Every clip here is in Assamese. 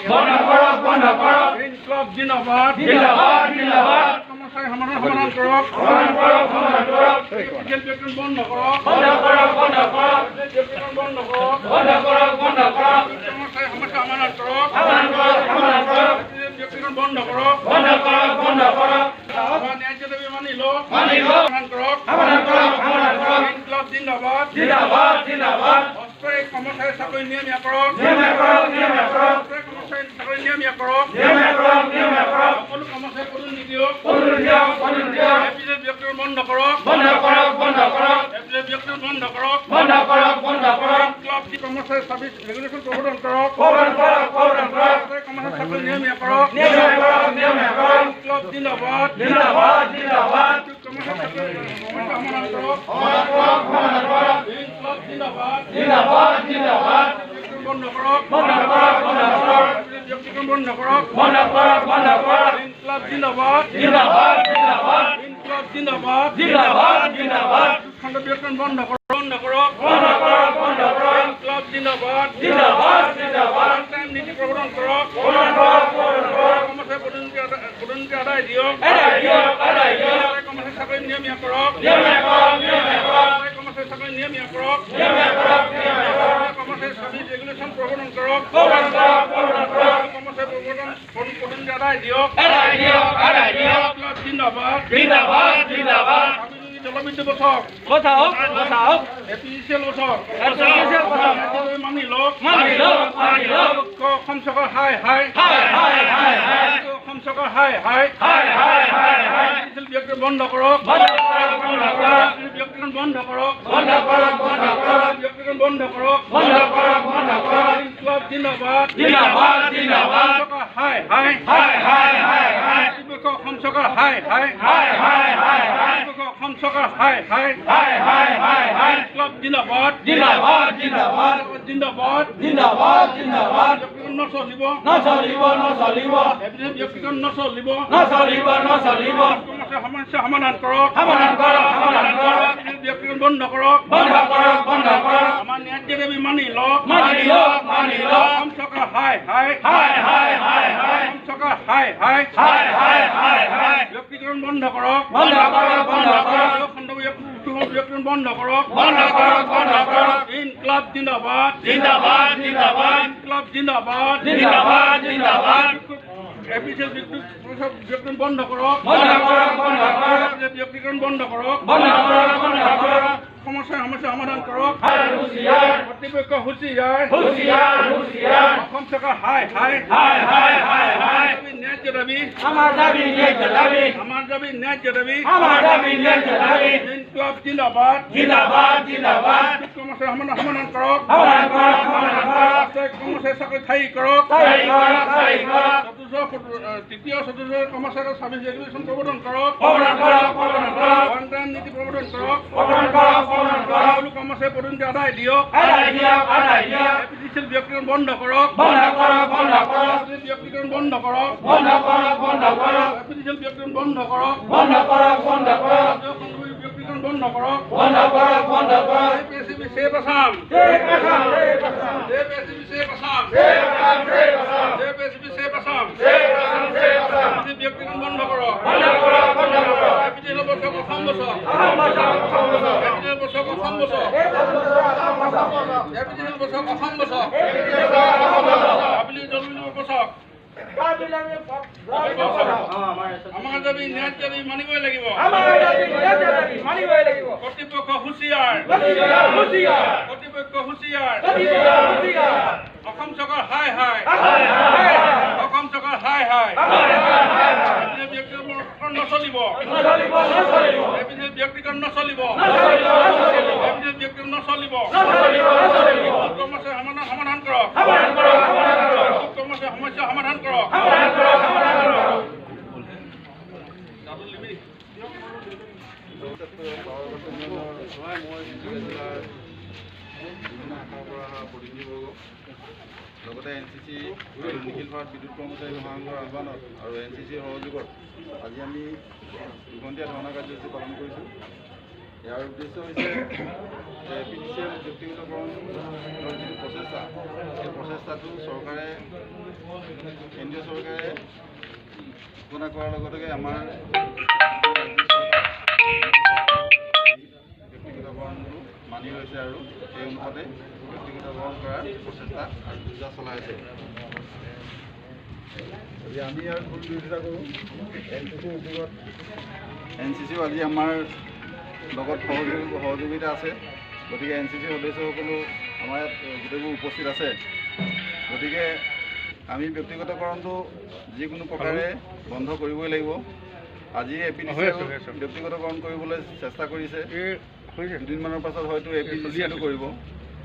বন্ধ কৰক বন্ধ কৰক ইনকলাব জিন্দাবাদ জিন্দাবাদ জিন্দাবাদ কৰ্মচাৰী সমাধান কৰক সমাধান কৰক সমাধান কৰক ডিজিটেল পেট্ৰল বন্ধ কৰক বন্ধ কৰক বন্ধ কৰক পেট্ৰল বন্ধ কৰক বন্ধ কৰক বন্ধ কৰক কৰ্মচাৰী সমস্যা সমাধান কৰক সমাধান কৰক সমাধান কৰক পেট্ৰল বন্ধ কৰক বন্ধ কৰক বন্ধ কৰক আমাৰ ন্যায্য দাবী মানি লওক মানি লওক সমাধান কৰক সমাধান কৰক সমাধান কৰক ইনকলাব জিন্দাবাদ জিন্দাবাদ জিন্দাবাদ অস্থায়ী কৰ্মচাৰী চাকৰি নিয়মীয়া কৰক নিয়মীয়া কৰক নিয়মীয়া কৰক অস্থায়ী কৰ্মচাৰী চাকৰি নিয়মীয়া কৰক নিয়মীয়া কৰক নিয়মীয়া কৰক সকলো কৰ্মচাৰী পদোন্নতি দিয়ক পদোন্নতি দিয়ক পদোন্নতি দিয়ক এপিজেড ব্যক্তিৰ বন্ধ কৰক বন্ধ কৰক বন্ধ কৰক এপিজেড ব্যক্তিৰ বন্ধ কৰক বন্ধ কৰক বন্ধ কৰক ইনকলাব কৰ্মচাৰী চাৰ্ভিচ ৰেগুলেশ্যন প্ৰৱৰ্তন কৰক প্ৰৱৰ্তন কৰক প্ৰৱৰ্তন কৰক অস্থায়ী কৰ্মচাৰী চাকৰি নিয়মীয়া কৰক নিয়মীয়া কৰক নিয়মীয়া কৰক ইনকলাব জিন্দাবাদ জিন্দাবাদ জিন্দাবাদ কৰ্মচাৰী চাকৰি সমস্যা সমাধান কৰক সমাধান কৰক সমাধান কৰক ইনকলাব জিন্দাবাদ জিন্দাবাদ জিন্দাবাদ বন্ধ কৰক বন্ধ কৰক বন্ধ কৰক ব্যক্তিগত বন্ধ কৰক বন্ধ কৰক বন্ধ কৰক ইনকলাব জিন্দাবাদ জিন্দাবাদ জিন্দাবাদ ইনকলাব জিন্দাবাদ জিন্দাবাদ জিন্দাবাদ খণ্ড ব্যক্তিগত বন্ধ কৰক বন্ধ কৰক বন্ধ কৰক বন্ধ কৰক ইনকলাব জিন্দাবাদ জিন্দাবাদ জিন্দাবাদ টাইম নীতি প্ৰৱৰ্তন কৰক প্ৰৱৰ্তন কৰক প্ৰৱৰ্তন কৰক কৰ্মচাৰী পদোন্নতি আদায় দিয়ক আদায় দিয়ক আদায় দিয়ক কৰ্মচাৰী চাকৰি নিয়মীয়া কৰক নিয়মীয়া কৰক নিয়মীয়া কৰক কৰ্মচাৰী চাকৰি নিয়মীয়া কৰক নিয়মীয়া কৰক নিয়মীয়া কৰক কৰ্মচাৰী চাৰ্ভিচ ৰেগুলেশ্যন প্ৰৱৰ্তন কৰক প্ৰৱৰ্তন কৰক প্ৰৱৰ্তন কৰক কৰ্মচাৰী পদোন্নতি আদায় দিয়ক আদায় দিয়ক আদায় দিয়ক ইনকলাব জিন্দাবাদ জিন্দাবাদ জিন্দাবাদ জলবিদ্যুৎ বচাওক বচাওক বচাওক এপিচিএল বচাওক এপিচিএল বচাওক মানি লওক মানি লওক মানি লওক অসম চৰকাৰ হাই হাই হাই হাই হাই হাই অসম চৰকাৰ হাই হাই হাই হাই হাই হাই ব্যক্তি বন্ধ কৰক বন্ধ কৰক বন্ধ কৰক ব্যক্তিগত বন্ধ কৰক বন্ধ কৰক বন্ধ কৰক ব্যক্তিগত বন্ধ কৰক বন্ধ কৰক বন্ধ কৰক ইনকলাব জিন্দাবাদ জিন্দাবাদ জিন্দাবাদ হাই হাই হাই হাই হাই হাই অসম চৰকাৰ হাই হাই হাই হাই হাই হাই অসম চৰকাৰ হাই হাই হাই হাই হাই হাই ইনকলাব জিন্দাবাদ জিন্দাবাদ জিন্দাবাদ জিন্দাবাদ জিন্দাবাদ জিন্দাবাদ ব্যক্তিগত নচলিব নচলিব নচলিব ব্যক্তিগত নচলিব নচলিব নচলিব সমস্যা সমাধান কৰক সমাধান কৰক সমাধান কৰক ব্যক্তিগত বন্ধ কৰক বন্ধ কৰক বন্ধ কৰক আমাৰ ন্যায্য দাবী মানি লওক মানি লওক মানি লওক অসম চৰকাৰ হাই হাই হাই হাই হাই হাই অসম চৰকাৰ হাই হাই হাই হাই হাই হাই ব্যক্তিগত বন্ধ কৰক বন্ধ কৰক বন্ধ কৰক খণ্ড ব্যক্তিগত বন্ধ কৰক বন্ধ কৰক বন্ধ কৰক ইনকলাব জিন্দাবাদ জিন্দাবাদ জিন্দাবাদ ইনকলাব জিন্দাবাদ জিন্দাবাদ জিন্দাবাদ এপিচিএল ব্যক্তিগত বন্ধ কৰক বন্ধ কৰক বন্ধ কৰক ব্যক্তিগত বন্ধ কৰক বন্ধ কৰক বন্ধ কৰক সমস্যা সমাধান কৰক হুঁচিয়াৰ কৰ্তৃপক্ষ হুঁচিয়াৰ হুঁচিয়াৰ হুঁচিয়াৰ অসম চৰকাৰ হাই হাই হাই হাই হাই হাই ন্যায্য দাবী আমাৰ দাবী ন্যায্য দাবী আমাৰ দাবী ন্যায্য দাবী আমাৰ দাবী ন্যায্য দাবী ইনকলাব জিন্দাবাদ জিন্দাবাদ জিন্দাবাদ কৰ্মচাৰী সমাধান কৰক সমাধান কৰক সমাধান কৰক কৰ্মচাৰী চাকৰি স্থায়ী কৰক স্থায়ী কৰক স্থায়ী কৰক তৃতীয় চতুৰ্থ কৰ্মচাৰী চাৰ্ভিচ ৰেগুলেশ্যন প্ৰৱৰ্তন কৰক প্ৰৱৰ্তন কৰক প্ৰৱৰ্তন কৰক ওৱান টাইম নীতি প্ৰৱৰ্তন কৰক প্ৰৱৰ্তন কৰক প্ৰৱৰ্তন কৰক সকলো কৰ্মচাৰী পদোন্নতি আদায় দিয়ক আদায় দিয়ক আদায় দিয়ক এপিচিএল ব্যক্তিগত বন্ধ কৰক বন্ধ কৰক বন্ধ কৰক ব্যক্তিগত বন্ধ কৰক বন্ধ কৰক বন্ধ কৰক এপিচিএল ব্যক্তিগত বন্ধ কৰক বন্ধ কৰক বন্ধ কৰক ব্যক্তিগত বন্ধ কৰক বন্ধ কৰক বন্ধ কৰক APS-C save Assam save Assam save Assam APS-C save Assam save Assam save Assam APS-C save Assam save Assam save Assam ব্যক্তিগত বন্ধ কৰক বন্ধ কৰক বন্ধ কৰক এপিচিএল বছক অসম বছক অসম বছক অসম বছক এপিচিএল বছক অসম বছক এপিচিএল বছক অসম বছক বছক আমাৰ দাবী ন্যায্য দাবী মানিবই লাগিব কৰ্তৃপক্ষ হুঁচিয়াৰ কৰ্তৃপক্ষ হুঁচিয়াৰ অসম চৰকাৰ হাই হাই অসম চৰকাৰ হাই হাই নচলিব ব্যক্তিগত নচলিব ব্যক্তিগত নচলিব কৰ্মচাৰী সমাধান কৰক কৰ্মচাৰী সমস্যা সমাধান কৰক লগতে NCC নিখিল ভাৰত বিদ্যুৎ কৰ্মচাৰী মহাসংঘৰ আহ্বানত আৰু NCCৰ সহযোগত আজি আমি দুঘণ্টীয়া ধৰ্ণা কাৰ্যসূচী পালন কৰিছোঁ। ইয়াৰ উদ্দেশ্য হৈছে যে PTCL ব্যক্তিগতকৰণৰ যিটো প্ৰচেষ্টা, সেই প্ৰচেষ্টাটো চৰকাৰে ঘোষণা কৰাৰ লগতে আমাৰ ব্যক্তিগতকৰণটো মানি লৈছে আৰু সেই অনুপাতে ব্যক্তিগতকৰণ কৰাৰ প্ৰচেষ্টা আৰু যোজনা চলাই আছে। আমি আৰু ভুল বিৰোধিতা কৰোঁ। NCCও আজি আমাৰ লগত সহযোগিতা আছে। গতিকে NCC সদস্যসকলো আমাৰ ইয়াত গোটেইবোৰ উপস্থিত আছে। গতিকে আমি ব্যক্তিগতকৰণটো যিকোনো প্ৰকাৰে বন্ধ কৰিবই লাগিব। আজি APDC ব্যক্তিগতকৰণ কৰিবলৈ চেষ্টা কৰিছে। দুদিনমানৰ পাছত হয়তো APDCটো কৰিব।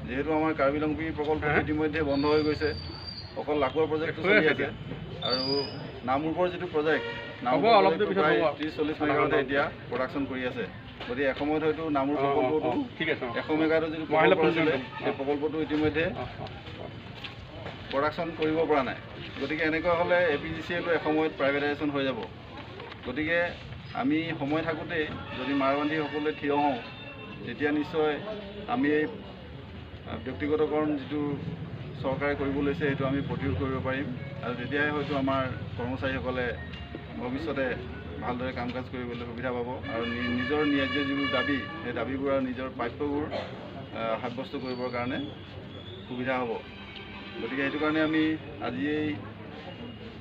যিহেতু আমাৰ কাৰ্বি লংপি প্ৰকল্প ইতিমধ্যে বন্ধ হৈ গৈছে। অকল লাকুৱাৰ প্ৰজেক্টটো চলি আছে আৰু নামৰূপৰ যিটো প্ৰজেক্ট নামৰূপৰ প্ৰায় 30-40 মেগাৱাটে এতিয়া প্ৰডাকশ্যন কৰি আছে। গতিকে এসময়ত হয়তো নামৰূপ প্ৰকল্পটো 100 মেগাৱাটৰ যিটো প্ৰকল্প আছিলে সেই প্ৰকল্পটো ইতিমধ্যে প্ৰডাকশ্যন কৰিব পৰা নাই। গতিকে এনেকুৱা হ'লে APDCটো এসময়ত প্ৰাইভেটাইজেশ্যন হৈ যাব। গতিকে আমি সময় থাকোঁতেই যদি মাৰবান্ধি সকলোৱে থিয় হওঁ তেতিয়া নিশ্চয় আমি এই ব্যক্তিগতকৰণ যিটো চৰকাৰে কৰিব লৈছে সেইটো আমি প্ৰতিৰোধ কৰিব পাৰিম আৰু তেতিয়াই হয়তো আমাৰ কৰ্মচাৰীসকলে ভৱিষ্যতে ভালদৰে কাম কাজ কৰিবলৈ সুবিধা পাব আৰু নিজৰ ন্যায্য যিবোৰ দাবী সেই দাবীবোৰ আৰু নিজৰ প্ৰাপ্যবোৰ সাব্যস্ত কৰিবৰ কাৰণে সুবিধা হ'ব। গতিকে সেইটো কাৰণে আমি আজি এই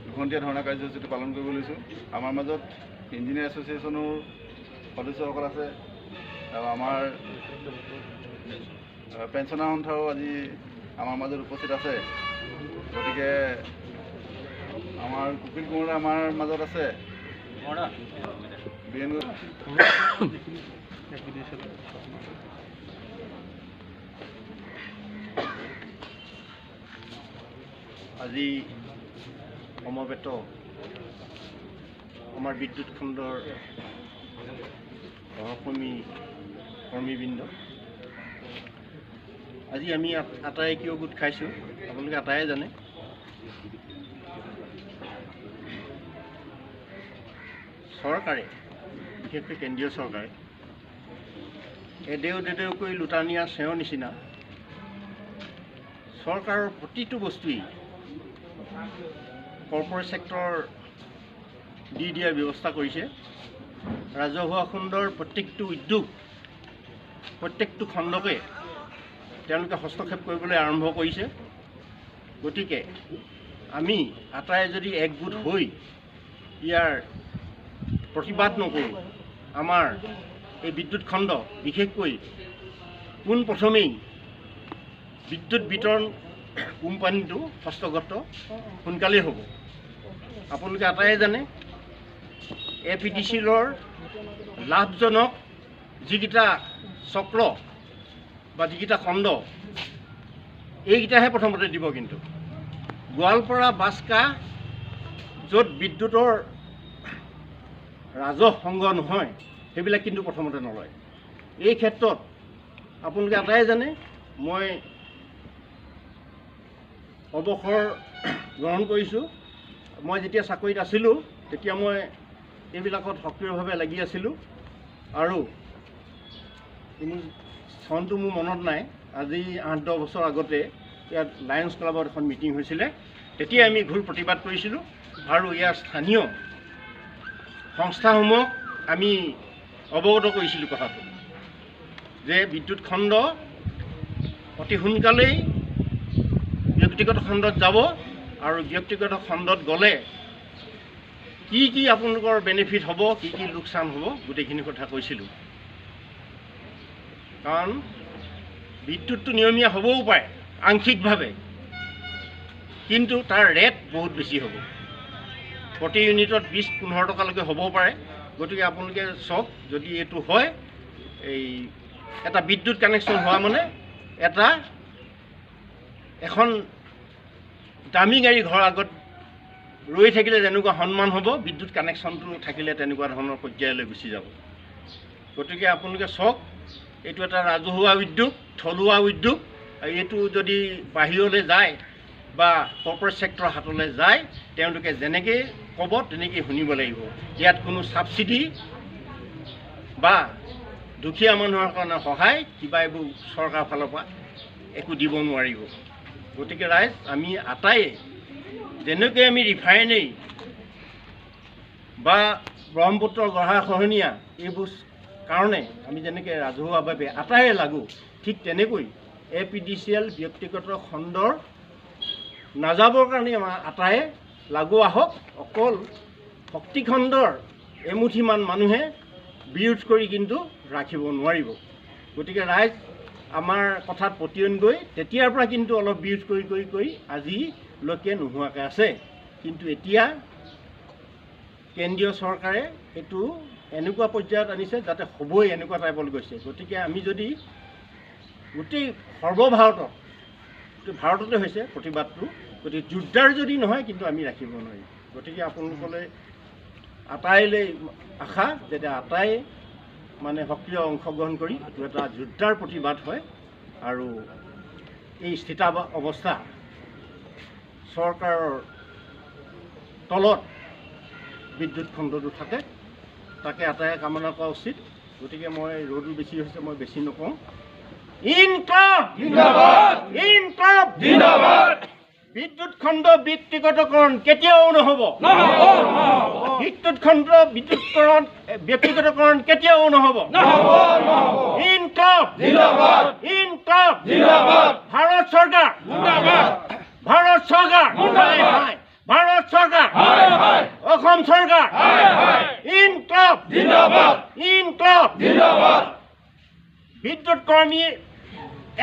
দুঘণ্টীয়া ধৰ্ণা কাৰ্যসূচীটো পালন কৰিব লৈছোঁ। আমাৰ মাজত ইঞ্জিনিয়াৰ এছ'চিয়েশ্যনৰ সদস্যসকল আছে আৰু আমাৰ পেঞ্চনাৰ সন্থাও আজি আমাৰ মাজত উপস্থিত আছে। গতিকে আমাৰ কপিল কোঁৱৰ আমাৰ মাজত আছে। আজি সমবেত আমাৰ বিদ্যুৎ খণ্ডৰ কৰ্মীবৃন্দ, আজি আমি আটায়ে কিয় গোট খাইছোঁ আপোনালোকে আটায়ে জানে। চৰকাৰে বিশেষকৈ কেন্দ্ৰীয় চৰকাৰে এদেউকৈ লুটানিয়া চেওৰ নিচিনা চৰকাৰৰ প্ৰতিটো বস্তুৱেই কৰ্পৰেট ছেক্টৰ দি দিয়াৰ ব্যৱস্থা কৰিছে। ৰাজহুৱা খণ্ডৰ প্ৰত্যেকটো উদ্যোগ প্ৰত্যেকটো খণ্ডকে তেওঁলোকে হস্তক্ষেপ কৰিবলৈ আৰম্ভ কৰিছে। গতিকে আমি আটায়ে যদি একগোট হৈ ইয়াৰ প্ৰতিবাদ নকৰোঁ, আমাৰ এই বিদ্যুৎ খণ্ড বিশেষকৈ পোনপ্ৰথমেই বিদ্যুৎ বিতৰণ কোম্পানীটো হস্তগত সোনকালেই হ'ব। আপোনালোকে আটায়ে জানে APDCৰ লাভজনক যিকেইটা চক্ৰ বা যিকেইটা খণ্ড এইকেইটাহে প্ৰথমতে দিব। কিন্তু গোৱালপাৰা বাস্কা য'ত বিদ্যুতৰ ৰাজহ সংগ্ৰহ নহয় সেইবিলাক কিন্তু প্ৰথমতে নলয়। এই ক্ষেত্ৰত আপোনালোকে আটায়ে জানে মই অৱসৰ গ্ৰহণ কৰিছোঁ। মই যেতিয়া চাকৰিত আছিলোঁ তেতিয়া মই এইবিলাকত সক্ৰিয়ভাৱে লাগি আছিলোঁ আৰু চনটো মোৰ মনত নাই, আজি 8-10 বছৰ আগতে ইয়াত লায়ন্স ক্লাবত এখন মিটিং হৈছিলে। তেতিয়াই আমি ঘূৰ প্ৰতিবাদ কৰিছিলোঁ আৰু ইয়াৰ স্থানীয় সংস্থাসমূহক আমি অৱগত কৰিছিলোঁ কথাটো যে বিদ্যুৎ খণ্ড অতি সোনকালেই ব্যক্তিগত খণ্ডত যাব আৰু ব্যক্তিগত খণ্ডত গ'লে কি আপোনালোকৰ বেনিফিট হ'ব, কি লোকচান হ'ব, গোটেইখিনি কথা কৈছিলোঁ। কাৰণ বিদ্যুৎটো নিয়মীয়া হ'বও পাৰে আংশিকভাৱে, কিন্তু তাৰ ৰেট বহুত বেছি হ'ব। প্ৰতি ইউনিটত 20-15 টকালৈকে হ'বও পাৰে। গতিকে আপোনালোকে চাওক, যদি এইটো হয়, এই এটা বিদ্যুৎ কানেকশ্যন হোৱা মানে এখন দামী গাড়ী ঘৰৰ আগত ৰৈ থাকিলে যেনেকুৱা সন্মান হ'ব, বিদ্যুৎ কানেকশ্যনটো থাকিলে তেনেকুৱা ধৰণৰ পৰ্যায়লৈ গুচি যাব। গতিকে আপোনালোকে চাওক, এইটো এটা ৰাজহুৱা উদ্যোগ, থলুৱা উদ্যোগ। এইটো যদি বাহিৰলৈ যায় বা কৰ্পৰেট ছেক্টৰৰ হাতলৈ যায়, তেওঁলোকে যেনেকৈ ক'ব তেনেকৈ শুনিব লাগিব। ইয়াত কোনো ছাবচিডি বা দুখীয়া মানুহৰ কাৰণে সহায় কিবা এইবোৰ চৰকাৰৰ ফালৰ পৰা একো দিব নোৱাৰিব। গতিকে ৰাইজ, আমি আটায়ে যেনেকৈ আমি ৰিফাইনেৰী বা ব্ৰহ্মপুত্ৰ গঢ়াখহনীয়া এইবোৰ কাৰণে আমি যেনেকৈ ৰাজহুৱাভাৱে আটায়ে লাগো, ঠিক তেনেকৈ APDCL ব্যক্তিগত খণ্ডৰ নাযাবৰ কাৰণে আমাৰ আটায়ে লাগু আহক। অকল শক্তিখণ্ডৰ এমুঠিমান মানুহে বিৰোধ কৰি কিন্তু ৰাখিব নোৱাৰিব। গতিকে ৰাইজ আমাৰ কথাত পতিয়ন গৈ তেতিয়াৰ পৰা কিন্তু অলপ বিৰোধ কৰি আজিলৈকে নোহোৱাকৈ আছে। কিন্তু এতিয়া কেন্দ্ৰীয় চৰকাৰে এইটো এনেকুৱা পৰ্যায়ত আনিছে যাতে হ'বই এনেকুৱা টাইপত গৈছে। গতিকে আমি যদি গোটেই ভাৰততে হৈছে প্ৰতিবাদটো, গতিকে যোদ্ধাৰ যদি নহয় কিন্তু আমি ৰাখিব নোৱাৰিম। গতিকে আপোনালোকলৈ আটাইলৈ আশা যাতে আটাই মানে সক্ৰিয় অংশগ্ৰহণ কৰি এইটো এটা যোদ্ধাৰ প্ৰতিবাদ হয় আৰু এই স্থিতাৱস্থা চৰকাৰৰ তলত বিদ্যুৎ খণ্ডটো থাকে, তাকে আটায়ে কামনা কৰা উচিত। গতিকে মই ৰ'দো বেছি হৈছে, মই বেছি নকওঁ। ইনকলাব জিন্দাবাদ ইনকলাব জিন্দাবাদ বিদ্যুৎ খণ্ড ব্যক্তিগতকৰণ কেতিয়াও নহ'ব। বিদ্যুৎ খণ্ড ব্যক্তিগতকৰণ কেতিয়াও নহ'ব। ইনকলাব জিন্দাবাদ ইনকলাব জিন্দাবাদ ভাৰত চৰকাৰ জিন্দাবাদ ভাৰত চৰকাৰ জিন্দাবাদ ভাৰত চৰকাৰ হায় হায় অসম চৰকাৰ হায় হায় ইনকলাব জিন্দাবাদ ইনকলাব জিন্দাবাদ বিদ্যুৎ কৰ্মী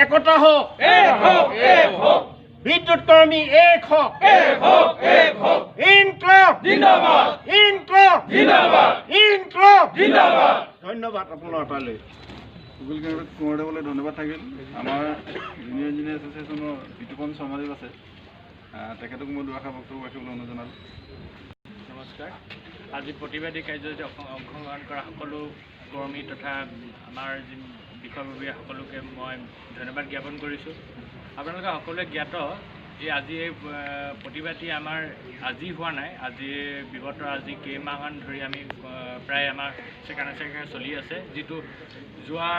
একতা হওক, এক হোক এক হোক বিদ্যুৎ কৰ্মী এক হওক, এক হোক এক হোক ইনকলাব জিন্দাবাদ ইনকলাব জিন্দাবাদ ইনকলাব জিন্দাবাদ ধন্যবাদ আপোনাৰ তালৈ। গুগল কোঁৱৰ দেৱলৈ ধন্যবাদ থাকিল। আমাৰ জুনিয়ৰ ইঞ্জিনিয়াৰ এছ'চিয়েশ্যনৰ বিতুপন শৰ্মাদেৱ আছে, তেখেতক মই দুআষাৰ বক্তব্য ৰাখিবলৈ অনুৰোধ জনালোঁ। নমস্কাৰ। আজি প্ৰতিবাদী কাৰ্যসূচীত অংশগ্ৰহণ কৰা সকলো কৰ্মী তথা আমাৰ যি বিষয়ববীয়া সকলোকে মই ধন্যবাদ জ্ঞাপন কৰিছোঁ। আপোনালোকে সকলোৱে জ্ঞাত আজি এই প্ৰতিবাদী আমাৰ আজি হোৱা নাই, আজি বিগত আজি কেইমাহমান ধৰি আমি প্ৰায় আমাৰ ছেকেণ্ড চলি আছে। যিটো যোৱা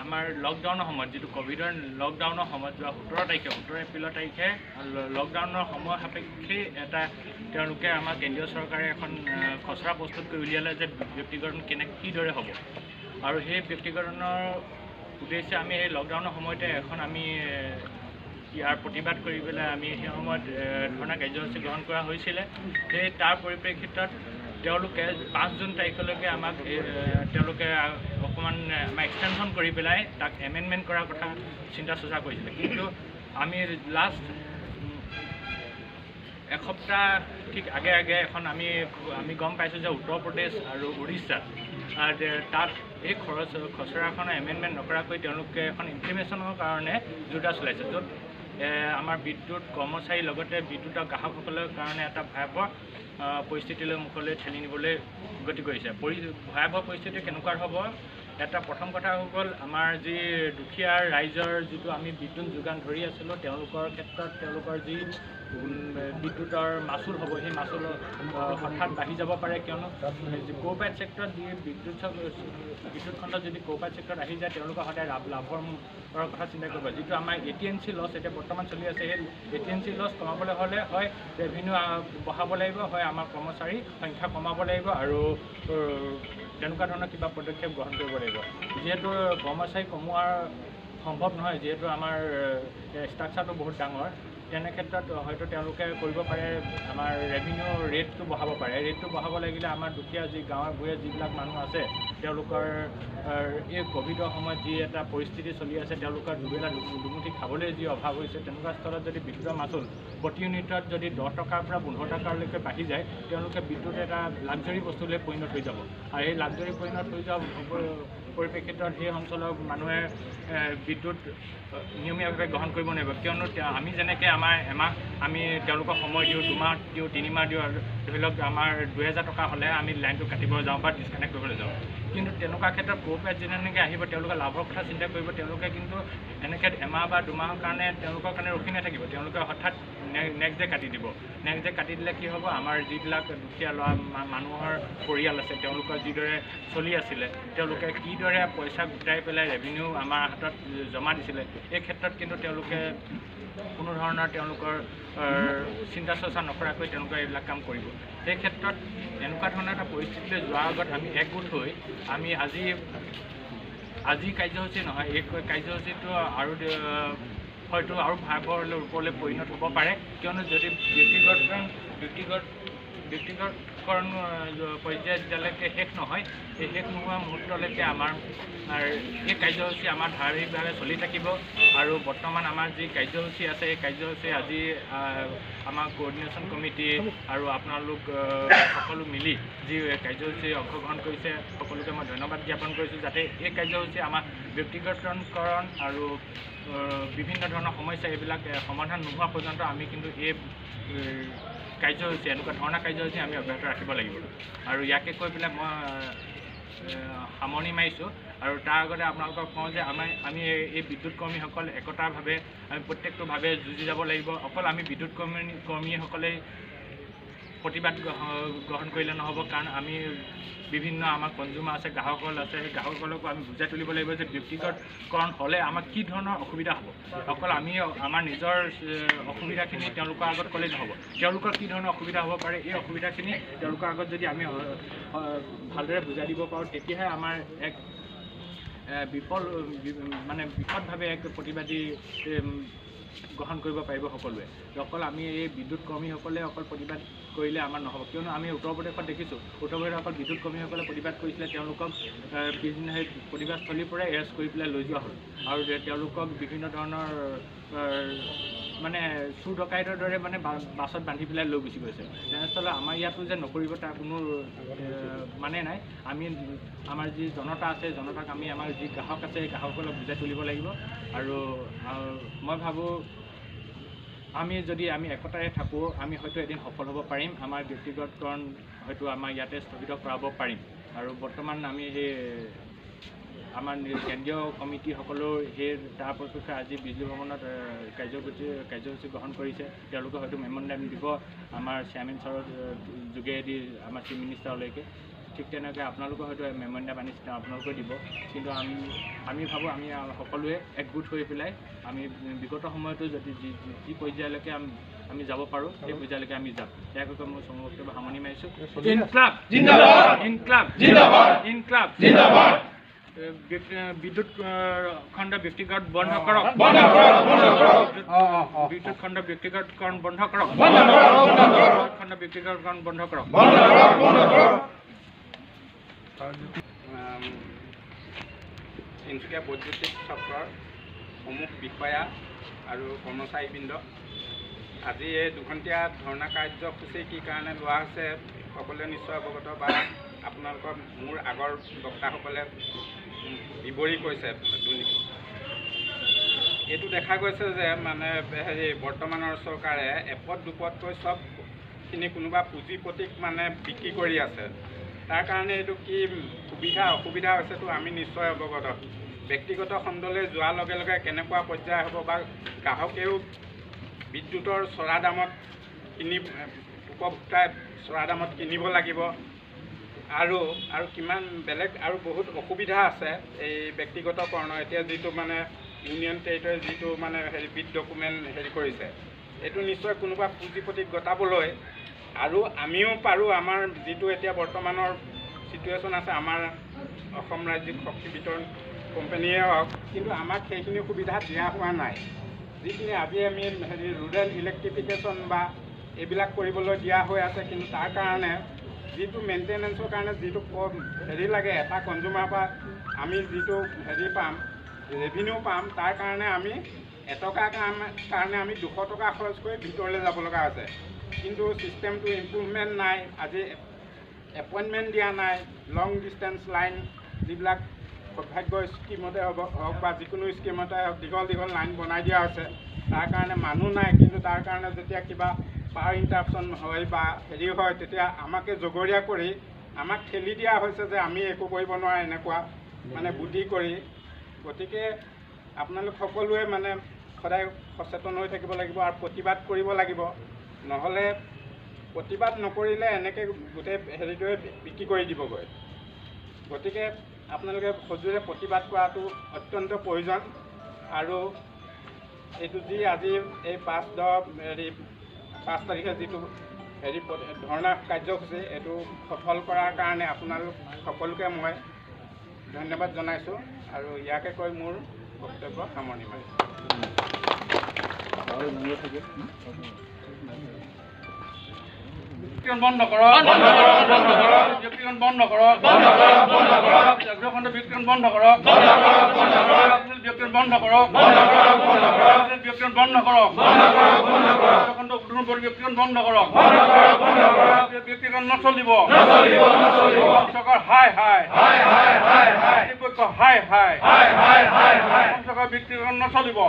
আমাৰ লকডাউনৰ সময়ত, যিটো ক'ভিডৰ লকডাউনৰ সময়ত যোৱা 17 এপ্ৰিলৰ তাৰিখে লকডাউনৰ সময় সাপেক্ষে এটা তেওঁলোকে আমাৰ কেন্দ্ৰীয় চৰকাৰে এখন খচৰা প্ৰস্তুত কৰি উলিয়ালে যে ব্যক্তিগতকৰণ কিদৰে হ'ব। আৰু সেই ব্যক্তিগতকৰণৰ উদ্দেশ্যে আমি সেই লকডাউনৰ সময়তে আমি ইয়াৰ প্ৰতিবাদ কৰি পেলাই আমি সেই সময়ত ধৰ্ণা কাৰ্যসূচী গ্ৰহণ কৰা হৈছিলে। সেই তাৰ পৰিপ্ৰেক্ষিতত তেওঁলোকে 5 জুন তাৰিখলৈকে আমাক তেওঁলোকে অকণমান আমাৰ এক্সটেনশ্যন কৰি পেলাই তাক এমেণ্ডমেণ্ট কৰাৰ কথা চিন্তা চৰ্চা কৰিছিলে। কিন্তু আমি লাষ্ট এসপ্তাহ ঠিক আগে এখন আমি গম পাইছোঁ যে উত্তৰ প্ৰদেশ আৰু উৰিষ্যা তাত এই খচৰাখনৰ এমেণ্ডমেণ্ট নকৰাকৈ তেওঁলোকে এখন ইমপ্লিমেশ্যনৰ কাৰণে যোজনা চলাইছে, য'ত আমাৰ বিদ্যুৎ কৰ্মচাৰীৰ লগতে বিদ্যুতৰ গ্ৰাহকসকলৰ কাৰণে এটা ভয়াৱহ পৰিস্থিতিলৈ মুখলৈ ঠেলি নিবলৈ গতি কৰিছে। ভয়াৱহ পৰিস্থিতি কেনেকুৱা হ'ব? এটা প্ৰথম কথা হৈ গ'ল, আমাৰ যি দুখীয়া ৰাইজৰ যিটো আমি বিদ্যুৎ যোগান ধৰি আছিলোঁ, তেওঁলোকৰ ক্ষেত্ৰত তেওঁলোকৰ যি বিদ্যুতৰ মাচুল হ'ব, সেই মাচুল হঠাৎ বাঢ়ি যাব পাৰে। কিয়নো ক'পাৰেট ছেক্টৰত যি বিদ্যুৎ খণ্ডত যদি ক'পাৰেট ছেক্টৰত আহি যায়, তেওঁলোকৰ সদায় লাভৰ কথা চিন্তা কৰিব। যিটো আমাৰ AT&C লছ এতিয়া বৰ্তমান চলি আছে, সেই AT&C লছ কমাবলৈ হ'লে হয় ৰেভিনিউ বঢ়াব লাগিব, হয় আমাৰ কৰ্মচাৰী সংখ্যা কমাব লাগিব, আৰু তেনেকুৱা ধৰণৰ কিবা পদক্ষেপ গ্ৰহণ কৰিব লাগিব। যিহেতু কৰ্মচাৰী কমোৱাৰ সম্ভৱ নহয়, যিহেতু আমাৰ ষ্ট্ৰাকচাৰটো বহুত ডাঙৰ, তেনে ক্ষেত্ৰত হয়তো তেওঁলোকে কৰিব পাৰে আমাৰ ৰেভিনিউ ৰেটটো বঢ়াব পাৰে। ৰেটটো বঢ়াব লাগিলে আমাৰ দুখীয়া যি গাঁৱৰ ভূঞে যিবিলাক মানুহ আছে, তেওঁলোকৰ এই ক'ভিডৰ সময়ত যি এটা পৰিস্থিতি চলি আছে, তেওঁলোকৰ দুবেলা দুমুঠি খাবলৈ যি অভাৱ হৈছে, তেনেকুৱা স্থলত যদি বিদ্যুতৰ মাচুল প্ৰতি ইউনিটত যদি 10 টকাৰ পৰা 15 টকালৈকে বাঢ়ি যায়, তেওঁলোকে বিদ্যুৎ এটা লাক্সাৰী বস্তুলৈ পৰিণত হৈ যাব। আৰু সেই লাক্সাৰী পৰিণত হৈ যোৱা পৰিপ্ৰেক্ষিতত সেই অঞ্চলৰ মানুহে বিদ্যুৎ নিয়মীয়াভাৱে গ্ৰহণ কৰিব নোৱাৰিব। কিয়নো আমি যেনেকৈ আমাৰ এমাহ আমি তেওঁলোকক সময় দিওঁ, 2 মাহ দিওঁ, 3 মাহ দিওঁ, আৰু ধৰি লওক আমাৰ 2000 টকা হ'লে আমি লাইনটো কাটিব যাওঁ বা ডিছকানেক্ট কৰিবলৈ যাওঁ। কিন্তু তেনেকুৱা ক্ষেত্ৰত ক'পাৰেট যেনেকৈ আহিব, তেওঁলোকে লাভৰ কথা চিন্তা কৰিব। তেওঁলোকে কিন্তু এনেকৈ এমাহ বা 2 মাহৰ কাৰণে তেওঁলোকৰ কাৰণে ৰখি নাথাকিব, তেওঁলোকে হঠাৎ নেক্সট ডে কাটি দিব। নেক্সট ডে কাটি দিলে কি হ'ব, আমাৰ যিবিলাক দুখীয়া মানুহৰ পৰিয়াল আছে, তেওঁলোকৰ যিদৰে চলি আছিলে, তেওঁলোকে কিদৰে পইচা গোটাই পেলাই ৰেভিনিউ আমাৰ হাতত জমা দিছিলে, এই ক্ষেত্ৰত কিন্তু তেওঁলোকে কোনো ধৰণৰ তেওঁলোকৰ চিন্তা চৰ্চা নকৰাকৈ তেওঁলোকে এইবিলাক কাম কৰিব। সেই ক্ষেত্ৰত এনেকুৱা ধৰণৰ এটা পৰিস্থিতিলৈ যোৱাৰ আগত আমি একগোট হৈ আমি আজি কাৰ্যসূচী নহয়, এই কাৰ্যসূচীটো আৰু হয়তো আৰু ভাগৰ ৰূপলৈ পৰিণত হ'ব পাৰে, কিয়নো যদি ব্যক্তিগতকৰণ পৰ্যায় যেতিয়ালৈকে শেষ নহয়, এই শেষ নোহোৱা মুহূৰ্তলৈকে আমাৰ এই কাৰ্যসূচী আমাৰ ধাৰাবাহিকভাৱে চলি থাকিব। আৰু বৰ্তমান আমাৰ যি কাৰ্যসূচী আছে, এই কাৰ্যসূচী আজি আমাৰ কোঅৰ্ডিনেশ্যন কমিটি আৰু আপোনালোক সকলো মিলি যি কাৰ্যসূচী অংশগ্ৰহণ কৰিছে, সকলোকে মই ধন্যবাদ জ্ঞাপন কৰিছোঁ, যাতে এই কাৰ্যসূচী আমাৰ ব্যক্তিগতকৰণ আৰু বিভিন্ন ধৰণৰ সমস্যা এইবিলাক সমাধান নোহোৱা পৰ্যন্ত আমি কিন্তু এই কাৰ্যসূচী এনেকুৱা ধৰণৰ কাৰ্যসূচী আমি অব্যাহত ৰাখিব লাগিব। আৰু ইয়াকে কৈ পেলাই মই সামৰণি মাৰিছোঁ। আৰু তাৰ আগতে আপোনালোকক কওঁ যে আমি এই বিদ্যুৎ কৰ্মীসকল একতাৰভাৱে আমি প্ৰত্যেকটোভাৱে যুঁজি যাব লাগিব। অকল আমি বিদ্যুৎ কৰ্মীসকলেই প্ৰতিবাদ গ্ৰহণ কৰিলে নহ'ব, কাৰণ আমি বিভিন্ন আমাৰ কনজিউমাৰ আছে, গ্ৰাহকসকল আছে, সেই গ্ৰাহকসকলকো আমি বুজাই তুলিব লাগিব যে ব্যক্তিগতকৰণ হ'লে আমাক কি ধৰণৰ অসুবিধা হ'ব। অকল আমি আমাৰ নিজৰ অসুবিধাখিনি তেওঁলোকৰ আগত ক'লেই নহ'ব, তেওঁলোকৰ কি ধৰণৰ অসুবিধা হ'ব পাৰে, এই অসুবিধাখিনি তেওঁলোকৰ আগত যদি আমি ভালদৰে বুজাই দিব পাৰোঁ, তেতিয়াহে আমাৰ এক বিশদভাৱে এক প্ৰতিবাদী গ্ৰহণ কৰিব পাৰিব সকলোৱে। অকল আমি এই বিদ্যুৎ কৰ্মীসকলে অকল প্ৰতিবাদ কৰিলে আমাৰ নহ'ব, কিয়নো আমি উত্তৰ প্ৰদেশত দেখিছোঁ, উত্তৰ প্ৰদেশত অকল বিদ্যুৎ কৰ্মীসকলে প্ৰতিবাদ কৰিছিলে, তেওঁলোকক পিছদিনা সেই প্ৰতিবাদস্থলীৰ পৰাই এৰেষ্ট কৰি পেলাই লৈ যোৱা হ'ল। আৰু তেওঁলোকক বিভিন্ন ধৰণৰ চুৰ ডকাইতৰ দৰে বাছত বান্ধি পেলাই লৈ গুচি গৈছে। তেনেস্থলত আমাৰ ইয়াতো যে নকৰিব তাৰ কোনো মানে নাই। আমি আমাৰ যি জনতা আছে, জনতাক আমি আমাৰ যি গ্ৰাহক আছে, সেই গ্ৰাহকসকলক বুজাই তুলিব লাগিব। আৰু মই ভাবোঁ যদি আমি একতাৰে থাকোঁ, আমি হয়তো এদিন সফল হ'ব পাৰিম, আমাৰ ব্যক্তিগতকৰণ হয়তো আমাৰ ইয়াতে স্থগিত কৰাব পাৰিম। আৰু বৰ্তমান আমি সেই আমাৰ কেন্দ্ৰীয় কমিটিসকলেও তাৰ পৰিপ্ৰেক্ষিতত আজি বিজুলী ভৱনত কাৰ্যসূচী গ্ৰহণ কৰিছে। তেওঁলোকে হয়তো মেম'ৰেণ্ডাম দিব আমাৰ চেয়াৰমেন ছাৰৰ যোগেদি আমাৰ চিফ মিনিষ্টাৰলৈকে। ঠিক তেনেকৈ আপোনালোকে হয়তো মেম'ৰেণ্ডাম আনিছে, আপোনালোকে দিব। কিন্তু আমি ভাবোঁ আমি সকলোৱে একগোট হৈ পেলাই আমি বিগত সময়তো যদি যি পৰ্যায়লৈকে আমি যাব পাৰোঁ, সেই পৰ্যায়লৈকে আমি যাম। ইয়াকে কৈ মই বক্তব্য সামৰণি মাৰিছোঁ। ইনক্লাব জিন্দাবাদ, ইনক্লাব জিন্দাবাদ, ইনক্লাব জিন্দাবাদ। বিদ্যুৎ খণ্ড ব্যক্তিগত বন্ধ কৰক, বিদ্যুৎ খণ্ড ব্যক্তিগতকৰণ বন্ধ কৰক, খণ্ড ব্যক্তিগতকৰণ বন্ধ কৰক। তিনিচুকীয়া বৈদ্যুতিক চক্ৰৰ প্ৰমুখ বিষয়া আৰু কৰ্মচাৰীবৃন্দ, আজি এই দুঘণ্টীয়া ধৰ্ণা কাৰ্যসূচী কি কাৰণে লোৱা হৈছে সকলোৱে নিশ্চয় অৱগত, বা আপোনালোকৰ মোৰ আগৰ বক্তাসকলে বিৱৰি কৈছে। এইটো দেখা গৈছে যে বৰ্তমানৰ চৰকাৰে এপদ দুপদকৈ চবখিনি কোনোবা পুঁজিপতিক বিক্ৰী কৰি আছে। তাৰ কাৰণে এইটো কি সুবিধা অসুবিধা হৈছেতো আমি নিশ্চয় অৱগত। ব্যক্তিগত খণ্ডলৈ যোৱাৰ লগে লগে কেনেকুৱা পৰ্যায় হ'ব, বা গ্ৰাহকেও বিদ্যুতৰ চৰা দামত উপভোক্তাই চৰা দামত কিনিব লাগিব, আৰু কিমান বেলেগ আৰু বহুত অসুবিধা আছে এই ব্যক্তিগতকৰণৰ। এতিয়া যিটো ইউনিয়ন টেৰিটৰী যিটো বিড ডকুমেণ্ট কৰিছে, এইটো নিশ্চয় কোনোবা পুঁজিপতিক গতাবলৈ, আৰু আমিও পাৰোঁ আমাৰ যিটো এতিয়া বৰ্তমানৰ চিটুৱেশ্যন আছে, আমাৰ অসম ৰাজ্যিক শক্তি বিতৰণ কোম্পানীয়ে হওক, কিন্তু আমাক সেইখিনি সুবিধা দিয়া হোৱা নাই। যিখিনি আমি ৰুৰেল ইলেক্ট্ৰিফিকেশ্যন বা এইবিলাক কৰিবলৈ দিয়া হৈ আছে, কিন্তু তাৰ কাৰণে যিটো মেইনটেনেঞ্চৰ কাৰণে যিটো লাগে, এটা কনজিউমাৰৰ পৰা আমি যিটো পাম, ৰেভিনিউ পাম, তাৰ কাৰণে আমি এটকাৰ কাৰণে আমি 200 টকা খৰচ কৰি ভিতৰলৈ যাব লগা হৈছে। কিন্তু ছিষ্টেমটো ইম্প্ৰুভমেণ্ট নাই, আজি এপইণ্টমেণ্ট দিয়া নাই। লং ডিষ্টেঞ্চ লাইন যিবিলাক সৌভাগ্য স্কীমতে হওক বা যিকোনো স্কীমতে হওক, দীঘল লাইন বনাই দিয়া হৈছে। তাৰ কাৰণে মানুহ নাই, কিন্তু তাৰ কাৰণে যেতিয়া কিবা পাৱাৰ ইণ্টাৰাপশ্যন হয় বা হয়, তেতিয়া আমাকে জগৰীয়া কৰি আমাক ঠেলি দিয়া হৈছে যে আমি একো কৰিব নোৱাৰে, এনেকুৱা বুদ্ধি কৰি। গতিকে আপোনালোক সকলোৱে সদায় সচেতন হৈ থাকিব লাগিব আৰু প্ৰতিবাদ কৰিব লাগিব। নহ'লে প্ৰতিবাদ নকৰিলে এনেকৈ গোটেই হেৰিটোৱে বিক্ৰী কৰি দিবগৈ। গতিকে আপোনালোকে সজোৰে প্ৰতিবাদ কৰাটো অত্যন্ত প্ৰয়োজন। আৰু এইটো যি আজি এই 5 তাৰিখে যিটো ধৰ্ণা কাৰ্যসূচী এইটো সফল কৰাৰ কাৰণে আপোনালোক সকলোকে মই ধন্যবাদ জনাইছোঁ আৰু ইয়াকে কৈ মোৰ বক্তব্য সামৰণি মাৰিছোঁ। বন্ধ কৰক, ব্যক্তিগত বন্ধ কৰক, ব্যক্তিগত বন্ধ কৰক, ব্যক্তিগত বন্ধ কৰক, ব্যক্তিগত বন্ধ কৰক, ব্যক্তিগত বন্ধ কৰক, ব্যক্তিগত নচলিব, চৰকাৰ হাই হাই কৰ্তৃপক্ষ হাই হাই চৰকাৰ ব্যক্তিগত নচলিব,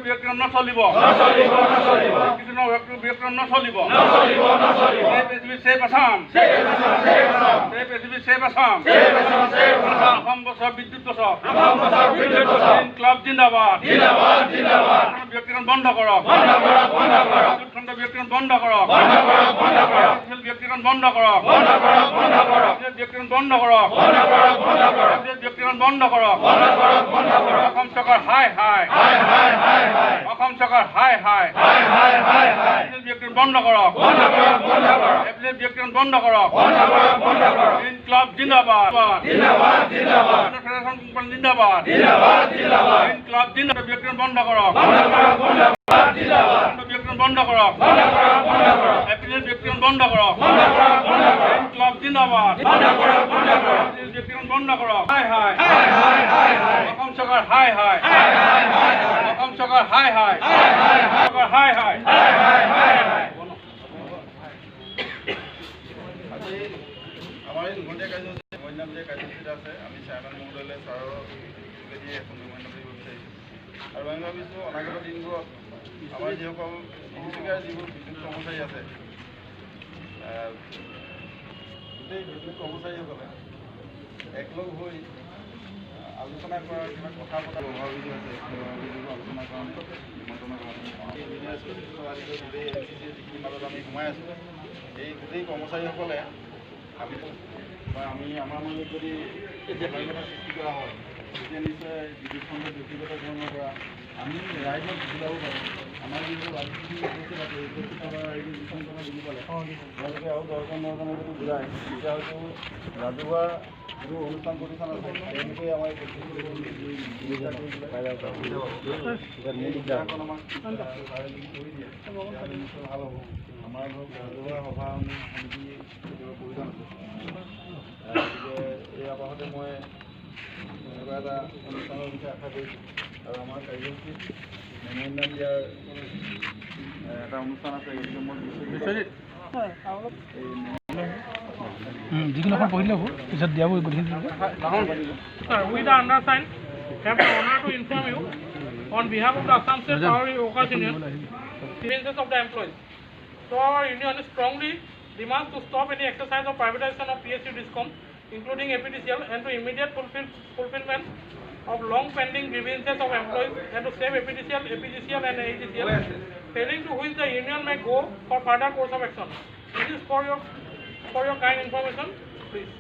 ব্যক্তিগত নচলিব, ব্যক্তিগত নচলিব। Save Assam! Save Assam! Assam বচাও, বিদ্যুৎ বচাও, ইনকলাব জিন্দাবাদ, ব্যক্তিগত বন্ধ কৰক, খণ্ড ব্যক্তিগত বন্ধ কৰক, ব্যক্তিগত বন্ধ কৰক, ব্যক্তিগত বন্ধ কৰক, ব্যক্তিগত বন্ধ কৰক, অসম চৰকাৰ হাই হাই, অসম চৰকাৰ হাই হাই, ব্যক্তিগত বন্ধ কৰক, ব্যক্তিগত বন্ধ কৰক, ইনকলাব জিন্দাবাদ, ফেডাৰেশ্যন কোম্পানী জিন্দাবাদ, ইনকলাব জিন্দাবাদ, ব্যক্তিগত বন্ধ কৰক, ব্যক্তিগত বন্ধ কৰক, ব্যক্তিগত বন্ধ কৰক, ইনকলাব জিন্দাবাদ, ব্যক্তিগত বন্ধ কৰক, হাই হাই, অসম চৰকাৰ হাই হাই, অসম চৰকাৰ হাই হাই, চৰকাৰ হাই হাই। আজি আমাৰ এই দুঘণ্টীয়া কাৰ্যসূচী মহিলামূলীয়া কাৰ্যসূচীত আছে আমি চেয়াৰমেন মহোদয়লৈ ছাৰৰ যোগেদি এখন নিমন্ত্ৰণ কৰিব বিচাৰিছোঁ আৰু আমি ভাবিছোঁ অনাগত দিনবোৰত আমাৰ যিসকল তিনিচুকীয়াৰ যিবোৰ বিদ্যুৎ কৰ্মচাৰী আছে গোটেই বিদ্যুৎ কৰ্মচাৰীসকলে একলগ হৈ আলোচনা কৰাৰ কিবা কথা পতা অভাৱিত আছে আলোচনা কৰা নিমন্ত্ৰণৰ কাৰণে যিখিনি মাজত আমি সোমাই আছোঁ এই গোটেই কৰ্মচাৰীসকলে আমি আমাৰ মাজত যদি সৃষ্টি কৰা হয় তেতিয়া নিশ্চয় বিদ্যুৎ খণ্ড ব্যক্তিগত ধৰণৰ পৰা আমি ৰাইজক বুজাব পাৰোঁ আমাৰ যিবোৰ ৰাজনীতি উপস্থিত আছে উপস্থিত থকা ৰাইজে যিখন কথা বুজি পালে তেওঁলোকে আৰু দহজনে যদি বুজায় তেতিয়া হয়তো ৰাজহুৱা যিবোৰ অনুষ্ঠান প্ৰতিষ্ঠান আছে তেওঁলোকে আমাৰ কৰি দিয়ে নিশ্চয় ভাল হ'ব। আমাৰ ধৰক ৰাজহুৱা সভা সমিতি প্ৰয়োজন আছে গতিকে এই আপাহতে মই এনেকুৱা এটা অনুষ্ঠানৰ বিষয়ে আশা কৰিছোঁ আৰু আমাৰ কাৰ্যসূচীত মেমৰিয়েণ্ডাম দিয়াৰ এটা অনুষ্ঠান আছে গতিকে মই যিকোনো এখন পঢ়িলে হ'ব পিছত দিয়াব গোটেইখিনি We the undersigned have the honor to inform you on behalf of the Assam State Power Workers Union grievances of the employees. So our union strongly demands to stop any exercise of privatization of PSU Discom, including APDCL, and to immediate fulfillment of long-pending grievances of employees and to save APDCL, APGCL and AGCL, failing to which the union may go for further course of action. This is for your kind information, please.